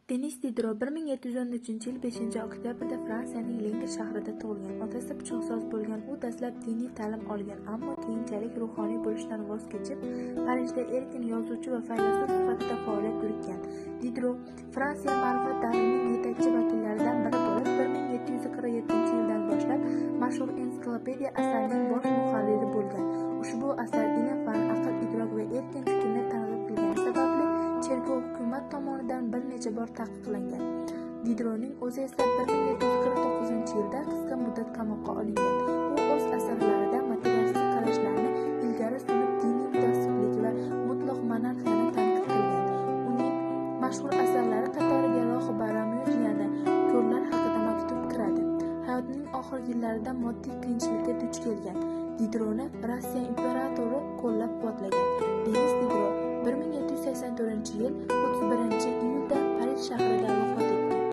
Denis Diderot 1713-yil 5-oktyabrda Fransiyaning Lenge shahrida tug'ilgan. Otasi pichoqsoz bo'lgan. U dastlab diniy ta'lim olgan, ammo keyinchalik ruhoniy bo'lishdan voz kechib, Parijda erkin yozuvchi va faylasuf sifatida faoliyat yuritgan. Diderot Fransiya ma'rifat davrining yetakchi vakillaridan biri bo'lib, 1747-yildan boshlab mashhur ensiklopediya asarining bosh muharriri bo'lgan. Ushbu asar ilm, fan, aql, idrok va erkin fikrni targ'ib qilgani sababli cherkov hukumat tomonidan bir necha bor taqiqlangan. Diderotning o'zi esa 1749-yilda qisqa muddat qamoqqa olingan. U o'z asarlarida materialistik qarashlarni ilgari surib, diniy mutassiblik va mutlaq monarxiyani tanqid qilgan. Uning mashhur asarlari qatoriga Rohiba Ramyuzyani ko'rlar haqida maktub kiradi. Hayotining oxirgi yillarida moddiy qiyinchilikka duch kelgan. Diderotni Rossiya imperatori qo'llab-quvvatlagan. Denis Diderot 1784-yil 31-iyulda Parij shahrida